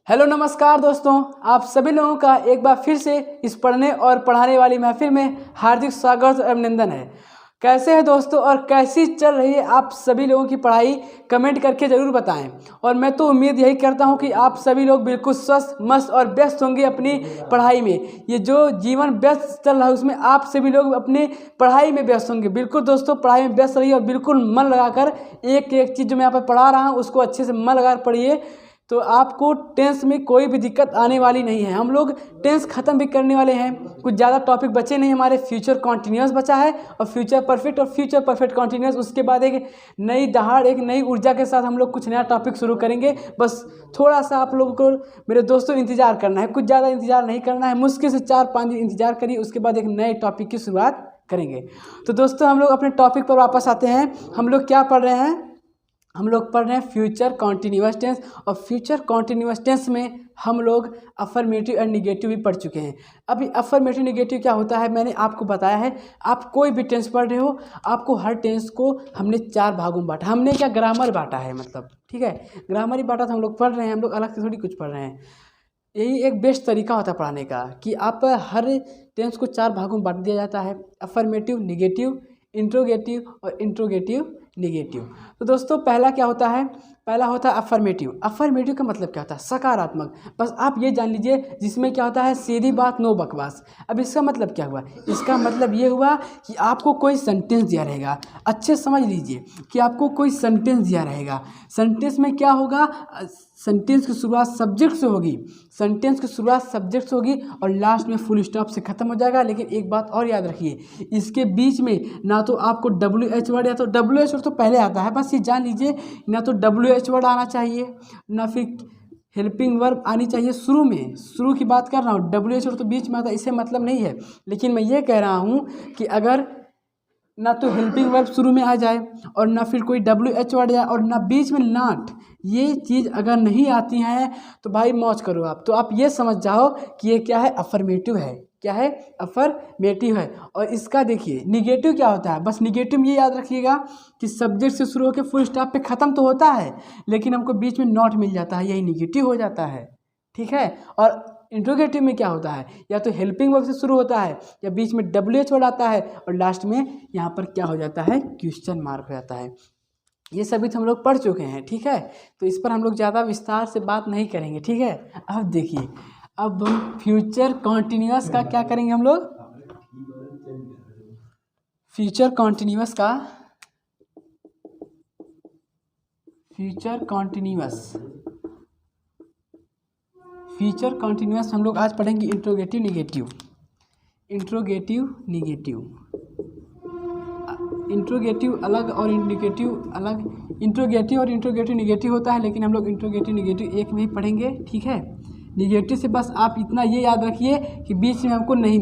Hello नमस्कार दोस्तों, आप सभी लोगों का एक बार फिर से इस पढ़ने और पढ़ाने वाली महफिल में हार्दिक स्वागत और अभिनंदन है। कैसे हैं दोस्तों और कैसी चल रही है आप सभी लोगों की पढ़ाई, कमेंट करके ज़रूर बताएं। और मैं तो उम्मीद यही करता हूं कि आप सभी लोग बिल्कुल स्वस्थ, मस्त और व्यस्त होंगे अपनी पढ़ाई में। ये जो जीवन व्यस्त चल रहा है उसमें आप सभी लोग अपनी पढ़ाई में व्यस्त होंगे। बिल्कुल दोस्तों, पढ़ाई में व्यस्त रहिए और बिल्कुल मन लगाकर एक एक चीज़ जो मैं यहाँ पर पढ़ा रहा हूँ उसको अच्छे से मन लगाकर पढ़िए, तो आपको टेंस में कोई भी दिक्कत आने वाली नहीं है। हम लोग टेंस ख़त्म भी करने वाले हैं, कुछ ज़्यादा टॉपिक बचे नहीं, हमारे फ्यूचर कॉन्टिन्यूस बचा है और फ्यूचर परफेक्ट और फ्यूचर परफेक्ट कॉन्टिन्यूस। उसके बाद एक नई दहाड़, एक नई ऊर्जा के साथ हम लोग कुछ नया टॉपिक शुरू करेंगे। बस थोड़ा सा आप लोगों को मेरे दोस्तों इंतज़ार करना है, कुछ ज़्यादा इंतज़ार नहीं करना है, मुश्किल से 4-5 दिन इंतज़ार करिए, उसके बाद एक नए टॉपिक की शुरुआत करेंगे। तो दोस्तों हम लोग अपने टॉपिक पर वापस आते हैं। हम लोग क्या पढ़ रहे हैं? हम लोग पढ़ रहे हैं फ्यूचर कॉन्टिन्यूअस टेंस। और फ्यूचर कॉन्टिन्यूअस टेंस में हम लोग अफर्मेटिव एंड निगेटिव भी पढ़ चुके हैं। अभी अफर्मेटिव निगेटिव क्या होता है मैंने आपको बताया है। आप कोई भी टेंस पढ़ रहे हो, आपको हर टेंस को हमने 4 भागों में बांटा। हमने क्या ग्रामर बांटा है, मतलब ठीक है, ग्रामर ही बांटा था। हम लोग पढ़ रहे हैं, हम लोग अलग से थोड़ी कुछ पढ़ रहे हैं। यही एक बेस्ट तरीका होता है पढ़ाने का कि आप हर टेंस को 4 भागों में बांट दिया जाता है: अफर्मेटिव, निगेटिव, इंट्रोगेटिव और इंट्रोगेटिव निगेटिव। तो दोस्तों पहला क्या होता है? पहला होता है अफर्मेटिव। अफर्मेटिव का मतलब क्या होता है? सकारात्मक। बस आप ये जान लीजिए, जिसमें क्या होता है, सीधी बात, नो बकवास। अब इसका मतलब क्या हुआ? इसका मतलब ये हुआ कि आपको कोई सेंटेंस दिया रहेगा, अच्छे समझ लीजिए कि आपको कोई सेंटेंस दिया रहेगा। सेंटेंस में क्या होगा? सेंटेंस की शुरुआत सब्जेक्ट से होगी, सेंटेंस की शुरुआत सब्जेक्ट से होगी और लास्ट में फुल स्टॉप से ख़त्म हो जाएगा। लेकिन एक बात और याद रखिए, इसके बीच में ना तो आपको WH वर्ड, या तो WH वर्ड तो पहले आता है, बस ये जान लीजिए, ना तो WH वर्ड आना चाहिए ना फिर हेल्पिंग वर्ब आनी चाहिए शुरू में। शुरू की बात कर रहा हूँ, WH वर्ड तो बीच में आता है, इससे मतलब नहीं है। लेकिन मैं ये कह रहा हूँ कि अगर ना तो हेल्पिंग वर्ब शुरू में आ जाए और ना फिर कोई WH वर्ड जाए और ना बीच में नॉट, ये चीज़ अगर नहीं आती है तो भाई मौज करो आप। तो आप ये समझ जाओ कि ये क्या है? अफर्मेटिव है। क्या है? अफर्मेटिव है। और इसका देखिए निगेटिव क्या होता है? बस निगेटिव में ये याद रखिएगा कि सब्जेक्ट से शुरू होकर फुल स्टॉप पे ख़त्म तो होता है, लेकिन हमको बीच में नॉट मिल जाता है, यही निगेटिव हो जाता है। ठीक है। और इंट्रोगेटिव में क्या होता है? या तो हेल्पिंग वर्ब से शुरू होता है या बीच में WH वर्ड आता है और लास्ट में यहाँ पर क्या हो जाता है? क्वेश्चन मार्क हो जाता है। ये सभी तो हम लोग पढ़ चुके हैं, ठीक है, तो इस पर हम लोग ज़्यादा विस्तार से बात नहीं करेंगे, ठीक है। अब देखिए, अब हम फ्यूचर कॉन्टिन्यूअस का क्या करेंगे? हम लोग फ्यूचर कॉन्टिन्यूअस का फ्यूचर कॉन्टिन्यूअस हम लोग आज पढ़ेंगे इंट्रोगेटिव निगेटिव। इंट्रोगेटिव अलग और इंडिकेटिव अलग। इंट्रोगेटिव और इंट्रोगेटिव निगेटिव होता है, लेकिन हम लोग इंट्रोगेटिव निगेटिव एक में ही पढ़ेंगे, ठीक है। निगेटिव से बस आप इतना ये याद रखिए कि बीच में हमको नहीं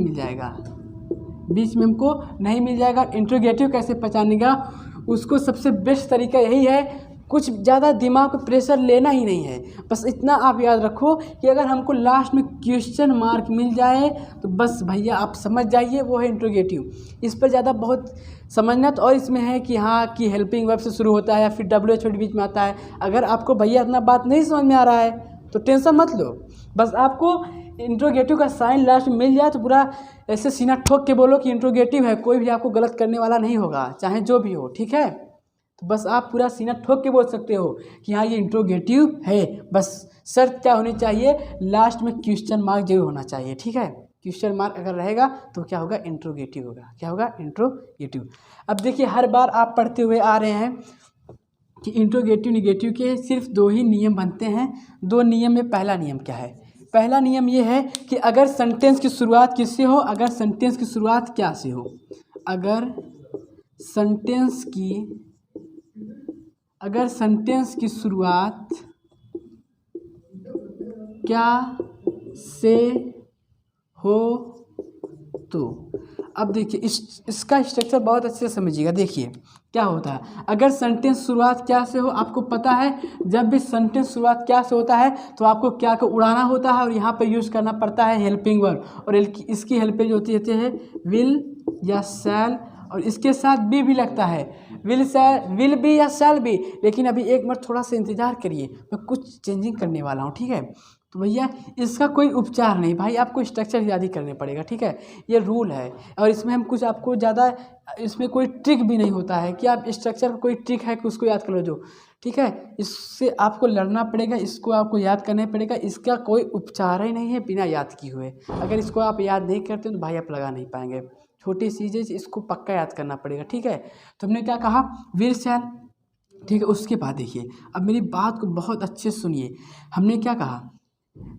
मिल जाएगा। इंट्रोगेटिव कैसे पहचानने का? उसको सबसे बेस्ट तरीका यही है, कुछ ज़्यादा दिमाग पर प्रेशर लेना ही नहीं है। बस इतना आप याद रखो कि अगर हमको लास्ट में क्वेश्चन मार्क मिल जाए तो बस भैया आप समझ जाइए, वो है इंट्रोगेटिव। इस पर ज़्यादा बहुत समझना तो और इसमें है कि हाँ कि हेल्पिंग वर्ब से शुरू होता है या फिर WH वर्ड बीच में आता है। अगर आपको भैया इतना बात नहीं समझ में आ रहा है तो टेंशन मत लो, बस आपको इंट्रोगेटिव का साइन लास्ट में मिल जाए तो पूरा ऐसे सीना ठोक के बोलो कि इंट्रोगेटिव है, कोई भी आपको गलत करने वाला नहीं होगा, चाहे जो भी हो, ठीक है। तो बस आप पूरा सीना ठोक के बोल सकते हो कि हाँ ये इंट्रोगेटिव है। बस शर्त क्या होनी चाहिए? लास्ट में क्वेश्चन मार्क जरूर होना चाहिए, ठीक है। क्वेश्चन मार्क अगर रहेगा तो क्या होगा? इंट्रोगेटिव होगा। क्या होगा? इंट्रोगेटिव। अब देखिए, हर बार आप पढ़ते हुए आ रहे हैं कि इंट्रोगेटिव निगेटिव के सिर्फ 2 ही नियम बनते हैं। 2 नियम में पहला नियम क्या है? पहला नियम ये है कि अगर सेंटेंस की शुरुआत किससे हो? अगर सेंटेंस की शुरुआत क्या से हो? अगर सेंटेंस की शुरुआत क्या से हो तो अब देखिए इसका स्ट्रक्चर बहुत अच्छे से समझिएगा। देखिए क्या होता है, अगर सेंटेंस शुरुआत क्या से हो, आपको पता है जब भी सेंटेंस शुरुआत क्या से होता है तो आपको क्या को उड़ाना होता है और यहाँ पे यूज़ करना पड़ता है हेल्पिंग वर्ब। और इसकी हेल्पेज होती है विल या शैल, और इसके साथ भी लगता है, विल बी या शैल बी। लेकिन अभी एक मिनट थोड़ा सा इंतजार करिए, मैं कुछ चेंजिंग करने वाला हूँ, ठीक है। तो भैया इसका कोई उपचार नहीं भाई, आपको स्ट्रक्चर याद ही करने पड़ेगा, ठीक है। ये रूल है और इसमें हम कुछ आपको ज़्यादा, इसमें कोई ट्रिक भी नहीं होता है कि आप स्ट्रक्चर कोई ट्रिक है कि उसको याद कर लो जो, ठीक है। इससे आपको लड़ना पड़ेगा, इसको आपको याद करना पड़ेगा, इसका कोई उपचार ही नहीं है बिना याद किए हुए। अगर इसको आप याद नहीं करते तो भाई आप लगा नहीं पाएंगे। छोटी चीज़ें इसको पक्का याद करना पड़ेगा, ठीक है। तो हमने क्या कहा, वीर सैल, ठीक है। उसके बाद देखिए, अब मेरी बात को बहुत अच्छे से सुनिए। हमने क्या कहा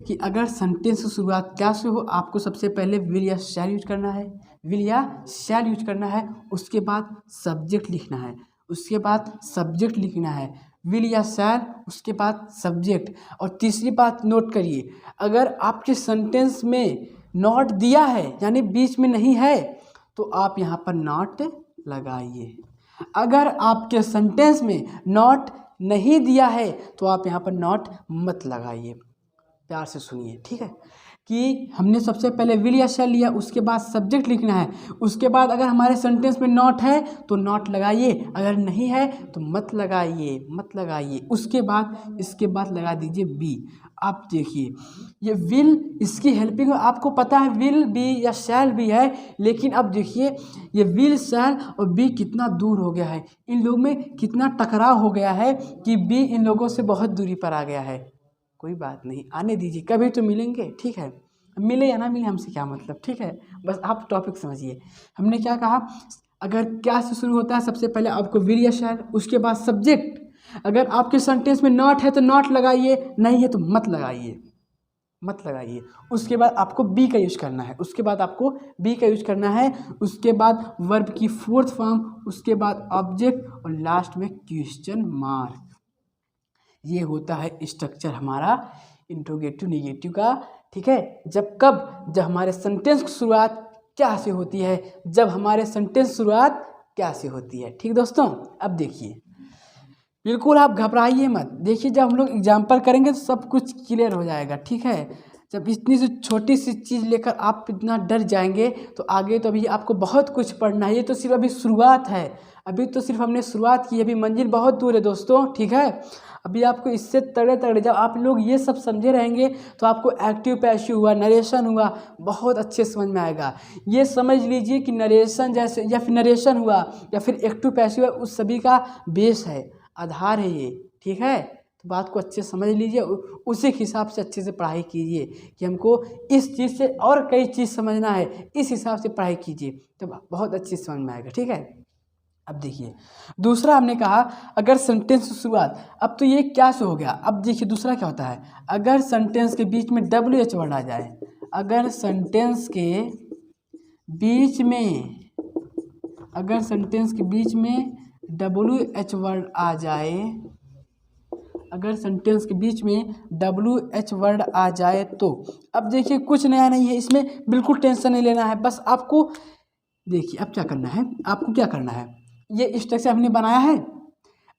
कि अगर सेंटेंस की शुरुआत क्या से हो, आपको सबसे पहले विल या शैल यूज करना है, विल या शैल यूज करना है। उसके बाद सब्जेक्ट लिखना है, उसके बाद सब्जेक्ट लिखना है, विल या शैल, उसके बाद सब्जेक्ट। और तीसरी बात नोट करिए, अगर आपके सेंटेंस में नॉट दिया है यानी बीच में नहीं है तो आप यहाँ पर नॉट लगाइए। अगर आपके सेंटेंस में नॉट नहीं दिया है तो आप यहाँ पर नॉट मत लगाइए। प्यार से सुनिए, ठीक है। कि हमने सबसे पहले विल या शैल लिया, उसके बाद सब्जेक्ट लिखना है, उसके बाद अगर हमारे सेंटेंस में नॉट है तो नॉट लगाइए, अगर नहीं है तो मत लगाइए, मत लगाइए। उसके बाद इसके बाद लगा दीजिए बी। आप देखिए ये विल, इसकी हेल्पिंग आपको पता है विल बी या शैल भी है, लेकिन अब देखिए ये विल शैल और बी कितना दूर हो गया है, इन लोगों में कितना टकराव हो गया है कि बी इन लोगों से बहुत दूरी पर आ गया है। कोई बात नहीं, आने दीजिए, कभी तो मिलेंगे, ठीक है। मिले या ना मिले हमसे क्या मतलब, ठीक है। बस आप टॉपिक समझिए। हमने क्या कहा, अगर क्या से शुरू होता है, सबसे पहले आपको विल या शैल, उसके बाद सब्जेक्ट। अगर आपके सेंटेंस में नॉट है तो नॉट लगाइए, नहीं है तो मत लगाइए, मत लगाइए। उसके बाद आपको बी का यूज करना है, उसके बाद आपको बी का यूज करना है, उसके बाद वर्ब की फोर्थ फॉर्म, उसके बाद ऑब्जेक्ट और लास्ट में क्वेश्चन मार्क। ये होता है स्ट्रक्चर हमारा इंट्रोगेटिव नेगेटिव का, ठीक है। जब हमारे सेंटेंस की शुरुआत क्या से होती है, जब हमारे सेंटेंस शुरुआत क्या से होती है, ठीक दोस्तों। अब देखिए, बिल्कुल आप घबराइए मत, देखिए जब हम लोग एग्जाम्पल करेंगे तो सब कुछ क्लियर हो जाएगा, ठीक है। जब इतनी सी छोटी सी चीज़ लेकर आप इतना डर जाएंगे तो आगे तो अभी आपको बहुत कुछ पढ़ना है। ये तो सिर्फ अभी शुरुआत है, अभी तो सिर्फ हमने शुरुआत की, अभी मंजिल बहुत दूर है दोस्तों, ठीक है। अभी आपको इससे तगड़े जब आप लोग ये सब समझे रहेंगे तो आपको एक्टिव पैसिव हुआ, नरेशन हुआ, बहुत अच्छे समझ में आएगा। ये समझ लीजिए कि नरेशन जैसे या फिर नरेशन हुआ या फिर एक्टिव पैसिव हुआ, उस सभी का बेस है, आधार है ये, ठीक है। तो बात को अच्छे समझ लीजिए, उसी हिसाब से अच्छे से पढ़ाई कीजिए कि हमको इस चीज़ से और कई चीज़ समझना है, इस हिसाब से पढ़ाई कीजिए तो बहुत अच्छी समझ में आएगा, ठीक है। अब देखिए दूसरा हमने कहा, अगर सेंटेंस की शुरुआत, अब तो ये क्या से हो गया। अब देखिए दूसरा क्या होता है, अगर सेंटेंस के बीच में WH वर्ड आ जाए, अगर सेंटेंस के बीच में, अगर सेंटेंस के बीच में WH वर्ड आ जाए, अगर सेंटेंस के बीच में WH वर्ड आ जाए तो अब देखिए कुछ नया नहीं है इसमें, बिल्कुल टेंशन नहीं लेना है। बस आपको देखिए अब क्या करना है, आपको क्या करना है, ये स्ट्रक्चर हमने बनाया है।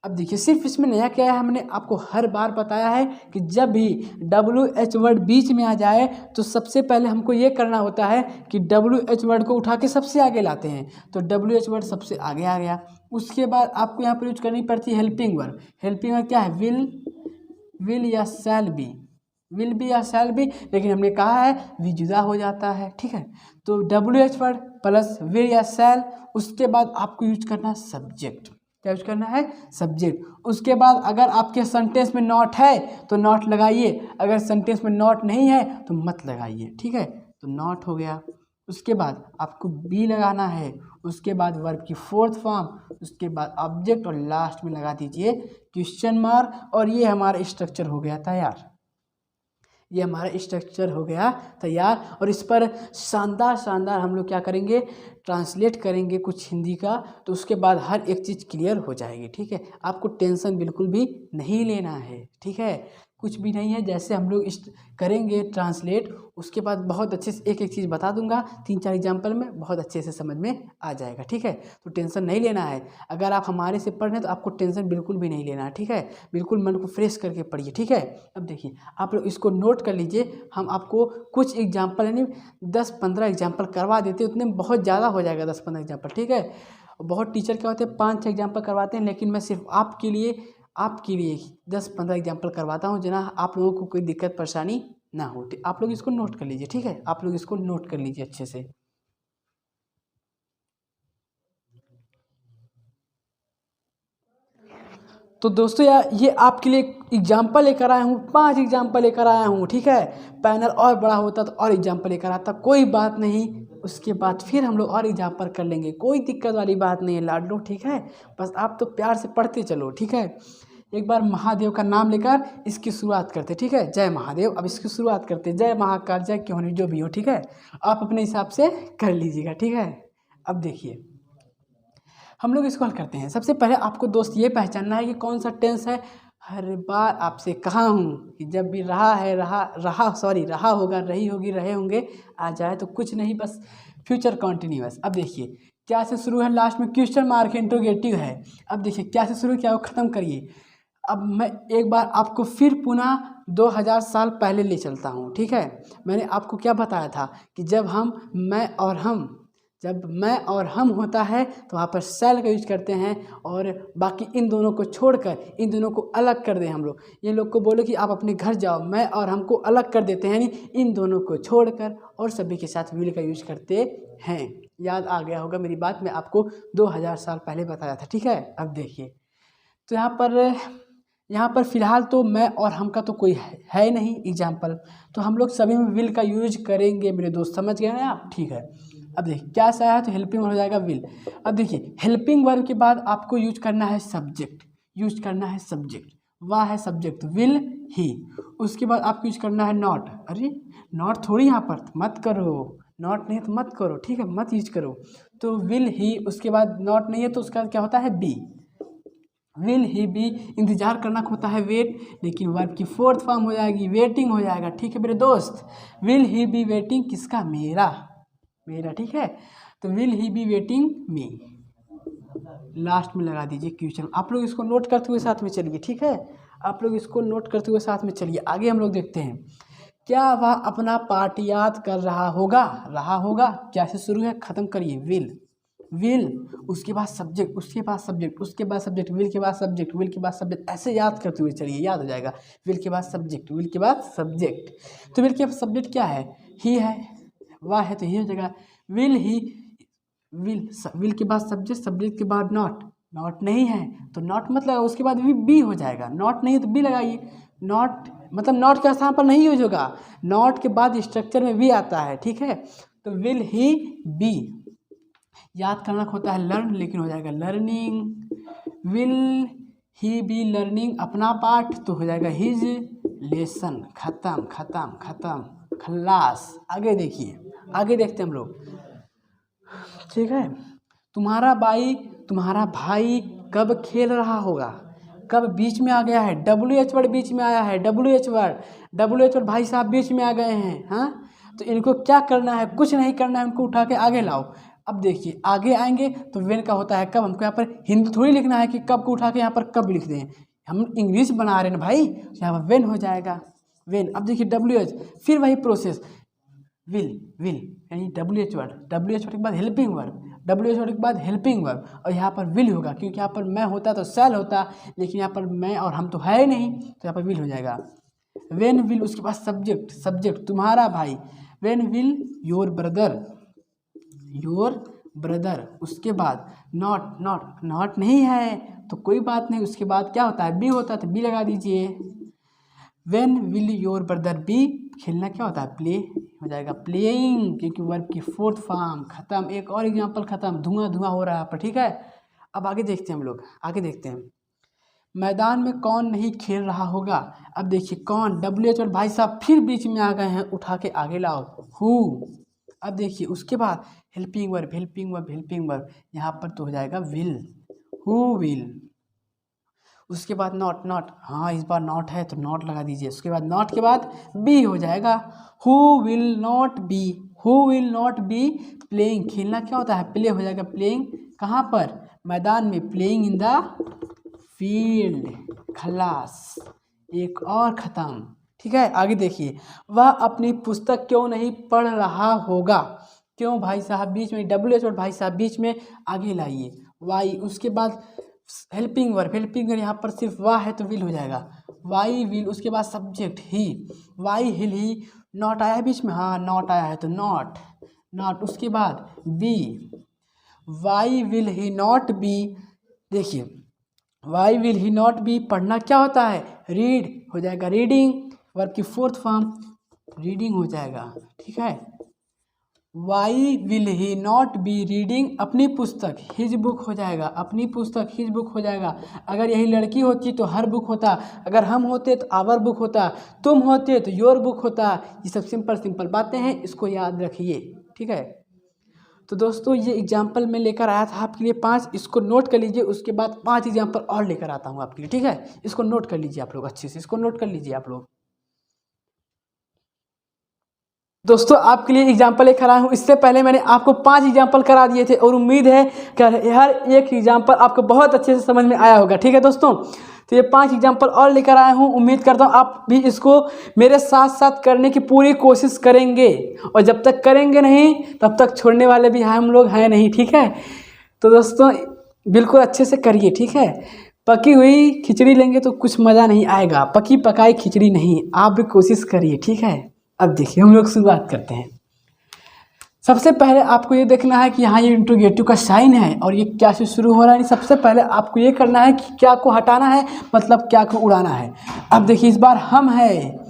अब देखिए सिर्फ इसमें नया क्या है, हमने आपको हर बार बताया है कि जब भी WH वर्ड बीच में आ जाए तो सबसे पहले हमको ये करना होता है कि WH वर्ड को उठा के सबसे आगे लाते हैं, तो WH वर्ड सबसे आगे आ गया। उसके बाद आपको यहाँ पर यूज करनी पड़ती है हेल्पिंग वर्ड। हेल्पिंग वर्ड क्या है, विल या शैल बी, विल बी या शैल बी, लेकिन हमने कहा है वी जुदा हो जाता है, ठीक है। तो WH वर्ड प्लस विल या शैल, उसके बाद आपको यूज करना है सब्जेक्ट। क्या यूज करना है, सब्जेक्ट। उसके बाद अगर आपके सेंटेंस में नॉट है तो नॉट लगाइए, अगर सेंटेंस में नॉट नहीं है तो मत लगाइए, ठीक है। तो नॉट हो गया, उसके बाद आपको बी लगाना है, उसके बाद वर्ब की फोर्थ फॉर्म, उसके बाद ऑब्जेक्ट और लास्ट में लगा दीजिए क्वेश्चन मार्क। और ये हमारा स्ट्रक्चर हो गया तैयार, ये हमारा स्ट्रक्चर हो गया तैयार। और इस पर शानदार हम लोग क्या करेंगे, ट्रांसलेट करेंगे कुछ हिंदी का, तो उसके बाद हर एक चीज़ क्लियर हो जाएगी, ठीक है। आपको टेंशन बिल्कुल भी नहीं लेना है, ठीक है, कुछ भी नहीं है। जैसे हम लोग करेंगे ट्रांसलेट, उसके बाद बहुत अच्छे से एक एक चीज़ बता दूंगा, 3-4 एग्जाम्पल में बहुत अच्छे से समझ में आ जाएगा, ठीक है। तो टेंशन नहीं लेना है, अगर आप हमारे से पढ़ रहे हैं तो आपको टेंशन बिल्कुल भी नहीं लेना है, ठीक है। बिल्कुल मन को फ्रेश करके पढ़िए, ठीक है। अब देखिए आप लोग इसको नोट कर लीजिए, हम आपको कुछ एग्जाम्पल यानी 10-15 एग्जाम्पल करवा देते हैं, उतने में बहुत ज़्यादा हो जाएगा 10-15 एग्जाम्पल, ठीक है। बहुत टीचर क्या होते हैं 5-6 एग्जाम्पल करवाते हैं, लेकिन मैं सिर्फ आपके लिए 10-15 एग्जाम्पल करवाता हूँ, जना आप लोगों को कोई दिक्कत परेशानी ना हो। तो आप लोग इसको नोट कर लीजिए, ठीक है, आप लोग इसको नोट कर लीजिए अच्छे से। तो दोस्तों यार, ये आपके लिए एग्जाम्पल लेकर आया हूँ, 5 एग्जाम्पल लेकर आया हूँ, ठीक है। पैनल और बड़ा होता तो और एग्जाम्पल लेकर आता, कोई बात नहीं, उसके बाद फिर हम लोग और एग्जाम्पल कर लेंगे, कोई दिक्कत वाली बात नहीं है लाडलो, ठीक है। बस आप तो प्यार से पढ़ते चलो, ठीक है। एक बार महादेव का नाम लेकर इसकी शुरुआत करते, ठीक है। जय महादेव, अब इसकी शुरुआत करते, जय महाकाल, जय क्यों नहीं, जो भी हो, ठीक है। आप अपने हिसाब से कर लीजिएगा, ठीक है। अब देखिए हम लोग इसको हल करते हैं। सबसे पहले आपको दोस्त ये पहचानना है कि कौन सा टेंस है। हर बार आपसे कहा हूँ कि जब भी रहा होगा, रही होगी, रहे होंगे आ जाए तो कुछ नहीं, बस फ्यूचर कॉन्टिन्यूअस। अब देखिए क्या से शुरू है, लास्ट में क्वेश्चन मार्क इंट्रोगेटिव है। अब देखिए क्या से शुरू किया वो ख़त्म करिए। अब मैं एक बार आपको फिर पुनः 2000 साल पहले ले चलता हूँ, ठीक है। मैंने आपको क्या बताया था कि जब मैं और हम होता है तो वहाँ पर शैल का यूज करते हैं, और बाकी इन दोनों को छोड़कर इन दोनों को अलग कर दें हम लोग। ये लोग को बोलो कि आप अपने घर जाओ, मैं और हमको अलग कर देते हैं, यानी इन दोनों को छोड़कर, और सभी के साथ विल का यूज करते हैं। याद आ गया होगा मेरी बात, मैं आपको 2000 साल पहले बताया था, ठीक है। अब देखिए तो यहाँ पर फिलहाल तो मैं और हम का तो कोई है नहीं एग्जाम्पल, तो हम लोग सभी में विल का यूज करेंगे मेरे दोस्त, समझ गए ना आप, ठीक है। अब देखिए क्या सा है, तो हेल्पिंग वर्ब हो जाएगा विल। अब देखिए हेल्पिंग वर्ब के बाद आपको यूज करना है सब्जेक्ट, वाह है सब्जेक्ट, विल ही। उसके बाद आपको यूज करना है नॉट, अरे नॉट थोड़ी यहाँ पर मत करो, नॉट नहीं है तो मत करो, ठीक है, मत यूज करो। तो विल ही, उसके बाद नॉट नहीं है तो उसका क्या होता है बी, विल ही बी। इंतजार करना होता है वेट, लेकिन वर्ब की 4th फॉर्म हो जाएगी वेटिंग हो जाएगा, ठीक है मेरे दोस्त। विल ही बी वेटिंग, किसका, मेरा, ठीक है। तो will he be waiting me, last में लगा दीजिए क्वेश्चन। आप लोग इसको नोट करते हुए साथ में चलिए, ठीक है, आप लोग इसको नोट करते हुए साथ में चलिए। आगे हम लोग देखते हैं, क्या वह अपना पाठ याद कर रहा होगा, क्या से शुरू है, ख़त्म करिए, विल, उसके बाद सब्जेक्ट, विल के बाद सब्जेक्ट, ऐसे याद करते हुए चलिए, याद हो जाएगा। विल के बाद सब्जेक्ट, तो विल के सब्जेक्ट क्या है, ही है, वाह है तो ही हो जाएगा, विल ही, विल के बाद सब्जेक्ट के बाद नॉट नहीं है तो नॉट मत लगाओ, उसके बाद बी हो जाएगा, नॉट नहीं है तो बी लगाइए। नॉट मतलब नॉट के स्थान पर नहीं यूज होगा, नॉट के बाद स्ट्रक्चर में भी आता है, ठीक है। तो विल ही बी, याद करना होता है लर्न, लेकिन हो जाएगा learning. Will he be learning अपना पाठ, तो हो जाएगा हिज लेसन, खत्म, खल्लास। आगे देखिए, आगे देखते हैं हम लोग, ठीक है। तुम्हारा भाई कब खेल रहा होगा, कब बीच में आ गया है, WH वर्ड बीच में आया है, WH वर्ड भाई साहब बीच में आ गए हैं, हाँ। तो इनको क्या करना है, कुछ नहीं करना है, उनको उठा के आगे लाओ। अब देखिए आगे आएंगे तो वेन का होता है कब, हमको यहाँ पर हिंदी थोड़ी लिखना है कि कब को उठा के यहाँ पर कब लिख दें, हम इंग्लिश बना रहे हैं भाई, यहाँ पर वेन हो जाएगा, वेन। अब देखिए WH, फिर वही प्रोसेस, विल यानी WH वर्ड के बाद हेल्पिंग वर्ब, और यहाँ पर विल होगा, क्योंकि यहाँ पर मैं होता तो शैल होता, लेकिन यहाँ पर मैं और हम तो है ही नहीं, तो यहाँ पर विल हो जाएगा। वेन विल, उसके बाद सब्जेक्ट तुम्हारा भाई, वेन विल योर ब्रदर, उसके बाद नॉट नहीं है तो कोई बात नहीं, उसके बाद क्या होता है बी होता है, तो बी लगा दीजिए। When will your brother be, खेलना क्या होता है, प्ले हो जाएगा, प्लेइंग, क्योंकि वर्ब की 4th फॉर्म खत्म। एक और एग्जांपल खत्म, धुआं हो रहा है पर, ठीक है। अब आगे देखते हैं हम लोग, मैदान में कौन नहीं खेल रहा होगा। अब देखिए कौन, WH और भाई साहब फिर बीच में आ गए हैं, उठा के आगे लाओ, हु। अब देखिए उसके बाद हेल्पिंग वर्ब, यहाँ पर तो हो जाएगा विल, हु विल। उसके बाद नॉट, हाँ इस बार नॉट है तो नॉट लगा दीजिए। उसके बाद नॉट के बाद बी हो जाएगा, who will not be playing, खेलना क्या होता है, प्ले हो जाएगा, प्लेइंग कहाँ पर, मैदान में, प्लेइंग इन द फील्ड, खलास, एक और ख़त्म, ठीक है। आगे देखिए, वह अपनी पुस्तक क्यों नहीं पढ़ रहा होगा, क्यों भाई साहब बीच में, WH और भाई साहब बीच में, आगे लाइए वाई। उसके बाद हेल्पिंग वर्ब यहाँ पर सिर्फ वाह है तो विल हो जाएगा, वाई विल, उसके बाद subject he, why will he, not आया है बीच में, हाँ नॉट आया है तो नॉट, नॉट, उसके बाद be, why will he not be, देखिए why will he not be पढ़ना क्या होता है, रीड हो जाएगा रीडिंग, वर्ब की फोर्थ फॉर्म रीडिंग हो जाएगा, ठीक है। Why will he not be reading अपनी पुस्तक, हिज बुक हो जाएगा, अपनी पुस्तक हिज बुक हो जाएगा। अगर यही लड़की होती तो हर बुक होता, अगर हम होते तो आवर बुक होता, तुम होते तो योर बुक होता। ये सब सिंपल सिंपल बातें हैं, इसको याद रखिए, ठीक है। तो दोस्तों ये एग्जाम्पल मैं लेकर आया था आपके लिए 5, इसको नोट कर लीजिए, उसके बाद 5 एग्जाम्पल और लेकर आता हूँ आपके लिए, ठीक है। इसको नोट कर लीजिए आप लोग, अच्छे से इसको नोट कर लीजिए आप लोग। दोस्तों आपके लिए एग्जाम्पल लेकर आया हूँ, इससे पहले मैंने आपको 5 एग्जाम्पल करा दिए थे और उम्मीद है कि हर एक एग्जाम्पल आपको बहुत अच्छे से समझ में आया होगा, ठीक है दोस्तों। तो ये 5 एग्जाम्पल और लेकर आया हूँ, उम्मीद करता हूँ आप भी इसको मेरे साथ साथ करने की पूरी कोशिश करेंगे, और जब तक करेंगे नहीं तब तक छोड़ने वाले भी हम लोग हैं नहीं, ठीक है। तो दोस्तों बिल्कुल अच्छे से करिए, ठीक है। पकी हुई खिचड़ी लेंगे तो कुछ मज़ा नहीं आएगा, पकी पकाई खिचड़ी नहीं, आप भी कोशिश करिए, ठीक है। अब देखिए हम लोग शुरुआत करते हैं। सबसे पहले आपको ये देखना है कि यहाँ ये इंट्रोगेटिव का साइन है और ये क्या से शुरू हो रहा है। सबसे पहले आपको ये करना है कि क्या को हटाना है, मतलब क्या को उड़ाना है। अब देखिए इस बार हम है,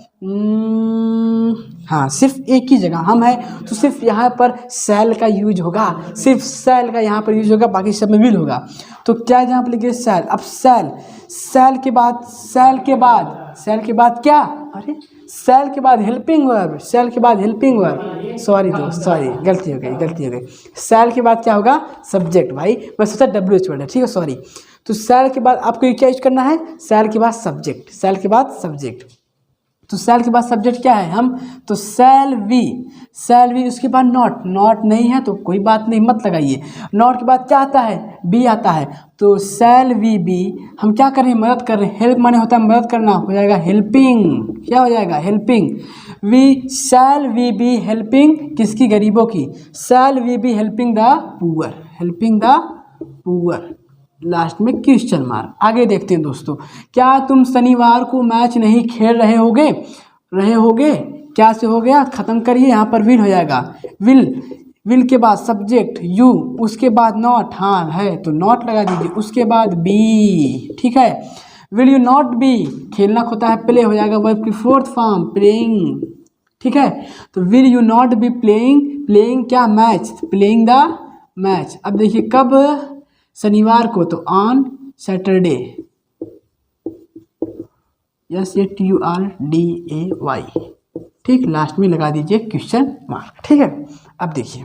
हाँ सिर्फ एक ही जगह हम है, तो सिर्फ यहाँ पर सेल का यूज होगा, सिर्फ सेल का यहाँ पर यूज होगा, बाकी सब में विल होगा। तो क्या यहाँ पर लिखिए सेल। अब सेल, सेल के बाद, सेल के बाद, सेल के बाद क्या, अरे सेल के बाद हेल्पिंग वर्ब, सेल के बाद हेल्पिंग वर्ब, सॉरी दोस्त सॉरी, गलती हो गई। सेल के बाद क्या होगा, सब्जेक्ट। भाई मैं सोचा WH वर्ड है, ठीक है सॉरी। तो सेल के बाद आपको क्या यूज करना है, सेल के बाद सब्जेक्ट, सेल के बाद सब्जेक्ट। तो सेल के बाद सब्जेक्ट क्या है, हम, तो सेल वी, सेल वी, उसके बाद नॉट, नॉट नहीं है तो कोई बात नहीं, मत लगाइए। नॉट के बाद क्या आता है, बी आता है, तो सेल वी बी, हम क्या कर रहे हैं, मदद कर रहे हैं, हेल्प माने होता है मदद करना, हो जाएगा हेल्पिंग, क्या हो जाएगा, helping. We, shall we be helping किसकी, गरीबों की, shall we be helping the poor, helping the poor, last में क्वेश्चन मार्क। आगे देखते हैं दोस्तों, क्या तुम शनिवार को मैच नहीं खेल रहे होगे, क्या से हो गया, खत्म करिए, यहाँ पर विल हो जाएगा, विल, विल के बाद सब्जेक्ट यू, उसके बाद नॉट, हाँ है तो नॉट लगा दीजिए, उसके बाद बी, ठीक है। विल यू नॉट बी, खेलना होता है प्ले, हो जाएगा वर्ब की फोर्थ फॉर्म प्लेइंग, ठीक है। तो will you not be playing, playing क्या, मैच, प्लेइंग द मैच। अब देखिए कब, शनिवार को, तो ऑन सैटरडे, SATURDAY, ठीक, लास्ट में लगा दीजिए क्वेश्चन मार्क, ठीक है। अब देखिए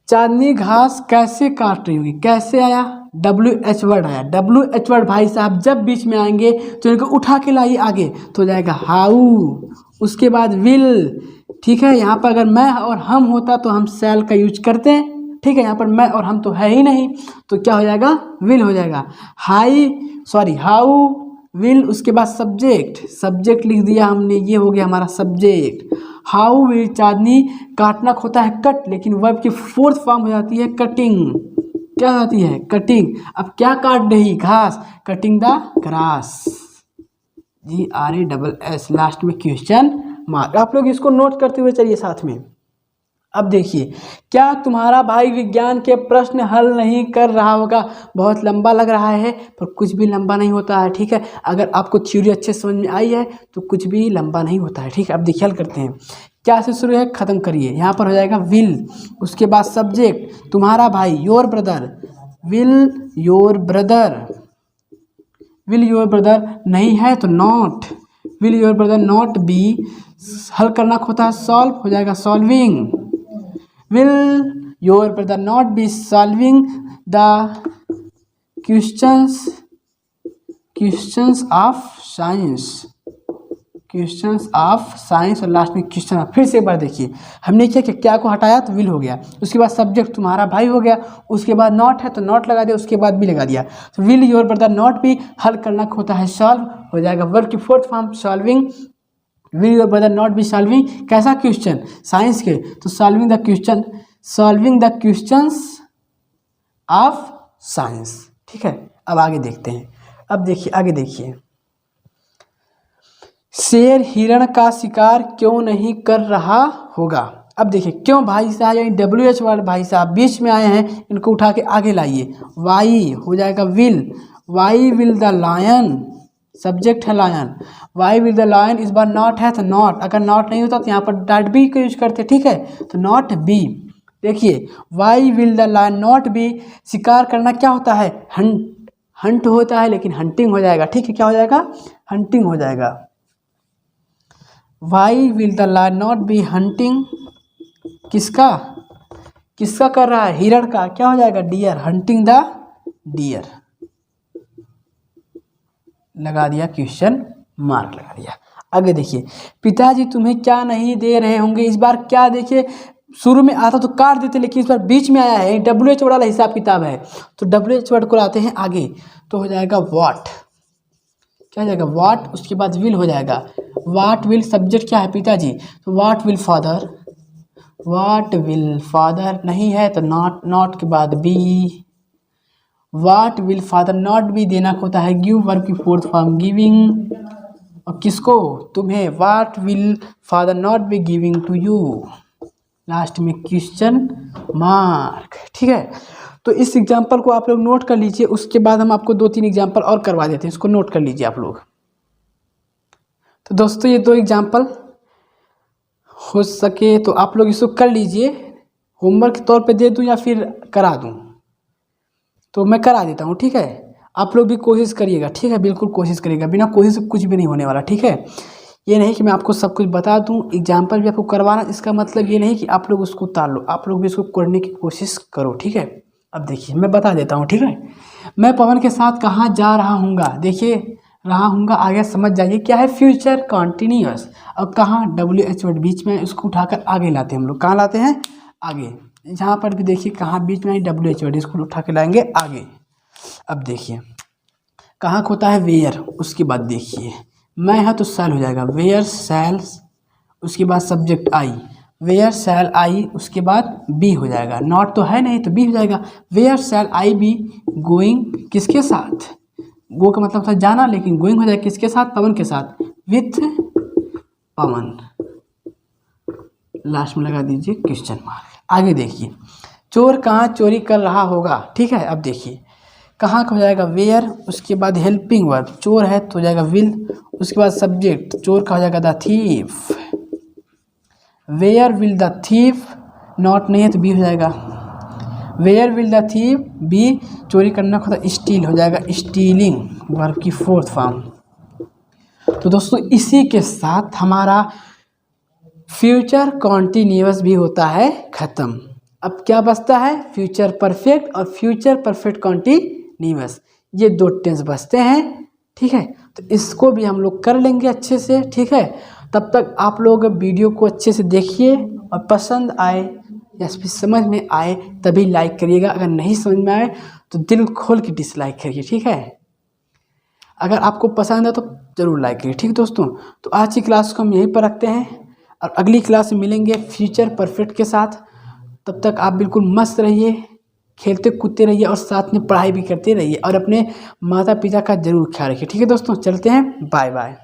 चांदनी घास कैसे काट रही होगी, कैसे आया, WH वर्ड आया, WH वर्ड भाई साहब जब बीच में आएंगे तो इनको उठा के लाइए आगे, तो हो जाएगा हाउ, उसके बाद विल, ठीक है। यहाँ पर अगर मैं और हम होता तो हम सेल का यूज करते हैं, ठीक है। यहाँ पर मैं और हम तो है ही नहीं, तो क्या हो जाएगा, विल हो जाएगा, हाउ विल, उसके बाद सब्जेक्ट, सब्जेक्ट लिख दिया हमने, ये हो गया हमारा सब्जेक्ट। हाउ विल चांदनी, काटना होता है कट, लेकिन वर्ब की फोर्थ फॉर्म हो जाती है कटिंग, क्या होती है, कटिंग। अब क्या काट रही, घास, cutting the grass, GRASS, last में क्वेश्चन मार्क। आप लोग इसको नोट करते हुए चलिए साथ में। अब देखिए, क्या तुम्हारा भाई विज्ञान के प्रश्न हल नहीं कर रहा होगा, बहुत लंबा लग रहा है, पर कुछ भी लंबा नहीं होता है, ठीक है। अगर आपको थ्योरी अच्छे समझ में आई है तो कुछ भी लंबा नहीं होता है, ठीक है। अब देखिए हल करते हैं, क्या से शुरू है, खत्म करिए, यहाँ पर हो जाएगा विल, उसके बाद सब्जेक्ट तुम्हारा भाई, your brother, will your brother, will your brother नहीं है तो not, will your brother not be, हल करना होता है सॉल्व, हो जाएगा solving, will your brother not be solving the questions of science, और लास्ट में क्वेश्चन। फिर से एक बार देखिए, हमने क्या को हटाया तो विल हो गया, उसके बाद सब्जेक्ट तुम्हारा भाई हो गया, उसके बाद नॉट है तो नॉट लगा दिया, उसके बाद भी लगा दिया, तो will your brother not be, हल करना होता है सॉल्व, हो जाएगा वर्ब की fourth form solving, will your brother not be solving, कैसा क्वेश्चन, साइंस के, तो solving the questions of science, ठीक है। अब आगे देखते हैं, अब देखिए आगे देखिए, शेर हिरण का शिकार क्यों नहीं कर रहा होगा। अब देखिए क्यों भाई साहब, यानी WH वर्ड भाई साहब बीच में आए हैं, इनको उठा के आगे लाइए। वाई हो जाएगा will, why will the lion, subject है lion. Why will the lion, इस बार नॉट है तो नॉट, अगर नॉट नहीं होता तो यहाँ पर डॉट बी का यूज करते, ठीक है, तो नॉट बी। देखिए why will the lion not be, शिकार करना क्या होता है, हंट, हंट होता है, लेकिन हंटिंग हो जाएगा, ठीक है, क्या हो जाएगा, हंटिंग हो जाएगा। Why will the lion not be hunting, किसका, किसका कर रहा है, हिरण का, क्या हो जाएगा, डियर, हंटिंग द डियर। लगा दिया क्वेश्चन मार्क लगा दिया। आगे देखिए, पिताजी तुम्हें क्या नहीं दे रहे होंगे। इस बार क्या, देखिए शुरू में आता तो काट देते, लेकिन इस बार बीच में आया है, WH वर्ड वाला हिसाब किताब है, तो WH वर्ड को लाते हैं आगे, तो हो जाएगा व्हाट, क्या हो जाएगा व्हाट, उसके बाद विल हो जाएगा, व्हाट विल, सब्जेक्ट क्या है पिताजी, तो what will father, what will father नहीं है तो नॉट, नॉट के बाद be, what will father not be देना होता है गिव, वर्ब की फोर्थ फॉर्म गिविंग, और किसको, तुम्हें, what will father not be giving to you, last में क्वेश्चन मार्क, ठीक है। तो इस एग्जाम्पल को आप लोग नोट कर लीजिए, उसके बाद हम आपको 2-3 एग्जाम्पल और करवा देते हैं, इसको नोट कर लीजिए आप लोग। तो दोस्तों ये 2 एग्जाम्पल हो सके तो आप लोग इसको कर लीजिए, होमवर्क के तौर पे दे दूं या फिर करा दूं, तो मैं करा देता हूं, ठीक है, आप लोग भी कोशिश करिएगा, ठीक है, बिल्कुल कोशिश करिएगा, बिना कोशिश से कुछ भी नहीं होने वाला, ठीक है। ये नहीं कि मैं आपको सब कुछ बता दूं, एग्जाम्पल भी आपको करवाना, इसका मतलब ये नहीं कि आप लोग उसको उतार लो, आप लोग भी इसको करने की कोशिश करो, ठीक है। अब देखिए मैं बता देता हूँ, ठीक है, मैं पवन के साथ कहाँ जा रहा हूँगा, देखिए रहा हूँगा आगे समझ जाइए क्या है, फ्यूचर कॉन्टिन्यूअस, और कहाँ WH वर्ड बीच में, इसको उठाकर आगे लाते हैं हम लोग, कहाँ लाते हैं, आगे, जहाँ पर भी देखिए कहाँ बीच में WH वर्ड, इसको उठा के लाएंगे आगे। अब देखिए कहाँ होता है वेयर, उसके बाद देखिए मैं है तो शैल हो जाएगा, वेयर शैल, उसके बाद सब्जेक्ट आई, वेयर शैल आई, उसके बाद बी हो जाएगा, नॉट तो है नहीं तो बी हो जाएगा, where shall I be going, किसके साथ, गो का मतलब था जाना, लेकिन गोइंग हो जाएगा किसके साथ, पवन के साथ, विथ पवन, लास्ट में लगा दीजिए क्वेश्चन मार्क। आगे देखिए चोर कहाँ चोरी कर रहा होगा, ठीक है। अब देखिए कहाँ का हो जाएगा वेयर, उसके बाद हेल्पिंग वर्ब, चोर है तो हो जाएगा विल, उसके बाद सब्जेक्ट, चोर का हो जाएगा the thief, where will the thief, not नहीं है तो बी हो जाएगा, where will the thief be, चोरी करना का तो स्टील हो जाएगा, स्टीलिंग, वर्ब की फोर्थ फॉर्म। तो दोस्तों इसी के साथ हमारा फ्यूचर कॉन्टिन्यूअस भी होता है ख़त्म। अब क्या बचता है, फ्यूचर परफेक्ट और फ्यूचर परफेक्ट कॉन्टिन्यूअस, ये 2 टेंस बचते हैं, ठीक है। तो इसको भी हम लोग कर लेंगे अच्छे से, ठीक है। तब तक आप लोग वीडियो को अच्छे से देखिए, और पसंद आए या फिर समझ में आए तभी लाइक करिएगा, अगर नहीं समझ में आए तो दिल खोल के डिसलाइक करिए, ठीक है। अगर आपको पसंद है तो ज़रूर लाइक करिए, ठीक है दोस्तों। तो आज की क्लास को हम यहीं पर रखते हैं, और अगली क्लास में मिलेंगे फ्यूचर परफेक्ट के साथ। तब तक आप बिल्कुल मस्त रहिए, खेलते कूदते रहिए, और साथ में पढ़ाई भी करते रहिए, और अपने माता पिता का ज़रूर ख्याल रखिए, ठीक है दोस्तों। चलते हैं, बाय बाय।